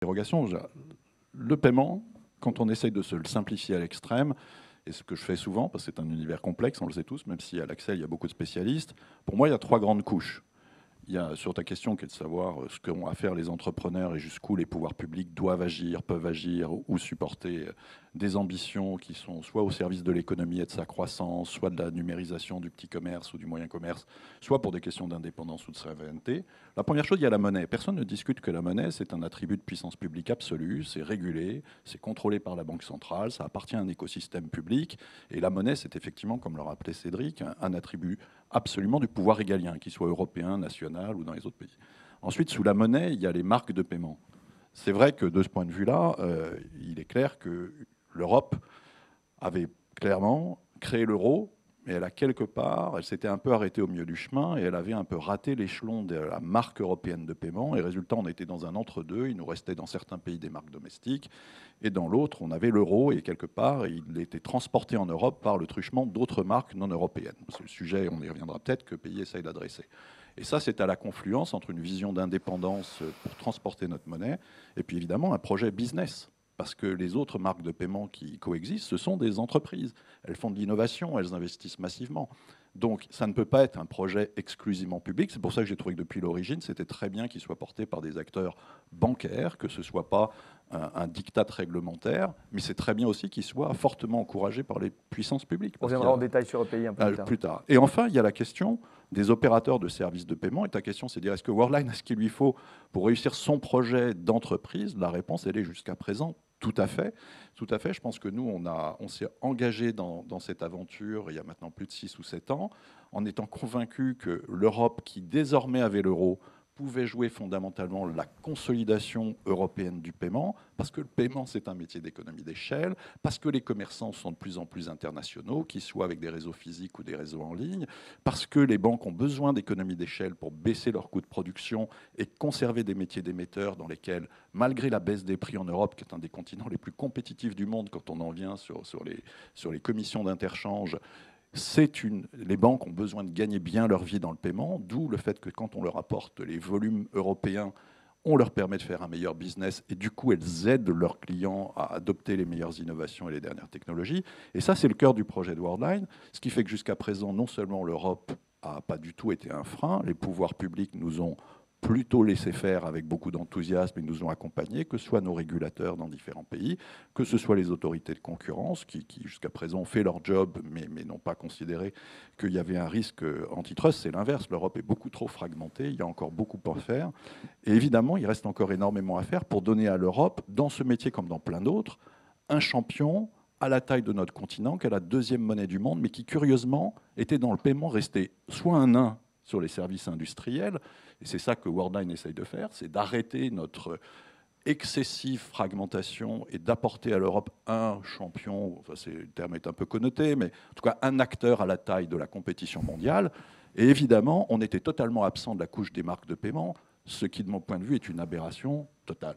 interrogation. Le paiement, quand on essaye de se le simplifier à l'extrême, et ce que je fais souvent, parce que c'est un univers complexe, on le sait tous, même si à l'Axel, il y a beaucoup de spécialistes, pour moi, il y a 3 grandes couches. Il y a sur ta question qui est de savoir ce qu'ont à faire les entrepreneurs et jusqu'où les pouvoirs publics doivent agir, peuvent agir ou supporter des ambitions qui sont soit au service de l'économie et de sa croissance, soit de la numérisation du petit commerce ou du moyen commerce, soit pour des questions d'indépendance ou de souveraineté. La première chose, il y a la monnaie. Personne ne discute que la monnaie, c'est un attribut de puissance publique absolue, c'est régulé, c'est contrôlé par la Banque centrale, ça appartient à un écosystème public. Et la monnaie, c'est effectivement, comme le rappelait Cédric, un attribut absolument du pouvoir régalien, qu'il soit européen, national ou dans les autres pays. Ensuite, sous la monnaie, il y a les marques de paiement. C'est vrai que de ce point de vue-là, il est clair que l'Europe avait clairement créé l'euro, mais elle a quelque part, elle s'était un peu arrêtée au milieu du chemin et elle avait un peu raté l'échelon de la marque européenne de paiement. Et résultat, on était dans un entre-deux. Il nous restait dans certains pays des marques domestiques et dans l'autre, on avait l'euro et quelque part, il était transporté en Europe par le truchement d'autres marques non européennes. C'est le sujet, on y reviendra peut-être, que pays essayent d'adresser. Et ça, c'est à la confluence entre une vision d'indépendance pour transporter notre monnaie et puis évidemment un projet business. Parce que les autres marques de paiement qui coexistent, ce sont des entreprises. Elles font de l'innovation, elles investissent massivement. Donc ça ne peut pas être un projet exclusivement public. C'est pour ça que j'ai trouvé que depuis l'origine, c'était très bien qu'il soit porté par des acteurs bancaires, que ce ne soit pas un diktat réglementaire, mais c'est très bien aussi qu'il soit fortement encouragé par les puissances publiques. On reviendra en détail sur le pays un peu plus tard. Et enfin, il y a la question des opérateurs de services de paiement. Et ta question, c'est de dire, est-ce que Worldline a ce qu'il lui faut pour réussir son projet d'entreprise? La réponse, elle est jusqu'à présent tout à fait. Tout à fait. Je pense que nous, on s'est engagé dans cette aventure il y a maintenant plus de 6 ou 7 ans, en étant convaincu que l'Europe, qui désormais avait l'euro, pouvait jouer fondamentalement la consolidation européenne du paiement, parce que le paiement, c'est un métier d'économie d'échelle, parce que les commerçants sont de plus en plus internationaux, qu'ils soient avec des réseaux physiques ou des réseaux en ligne, parce que les banques ont besoin d'économie d'échelle pour baisser leurs coûts de production et conserver des métiers d'émetteurs dans lesquels, malgré la baisse des prix en Europe, qui est un des continents les plus compétitifs du monde quand on en vient sur les commissions d'interchange, les banques ont besoin de gagner bien leur vie dans le paiement, d'où le fait que quand on leur apporte les volumes européens, on leur permet de faire un meilleur business et du coup, elles aident leurs clients à adopter les meilleures innovations et les dernières technologies. Et ça, c'est le cœur du projet de Worldline, ce qui fait que jusqu'à présent, non seulement l'Europe n'a pas du tout été un frein, les pouvoirs publics nous ont plutôt laissé faire avec beaucoup d'enthousiasme et nous ont accompagnés, que ce soit nos régulateurs dans différents pays, que ce soit les autorités de concurrence qui jusqu'à présent ont fait leur job mais n'ont pas considéré qu'il y avait un risque antitrust. C'est l'inverse, l'Europe est beaucoup trop fragmentée, il y a encore beaucoup à faire. Et évidemment, il reste encore énormément à faire pour donner à l'Europe, dans ce métier comme dans plein d'autres, un champion à la taille de notre continent, qui est la deuxième monnaie du monde, mais qui curieusement était dans le paiement resté soit un nain sur les services industriels, et c'est ça que Worldline essaye de faire, c'est d'arrêter notre excessive fragmentation et d'apporter à l'Europe un champion, enfin le terme est un peu connoté, mais en tout cas un acteur à la taille de la compétition mondiale. Et évidemment, on était totalement absent de la couche des marques de paiement, ce qui, de mon point de vue, est une aberration totale.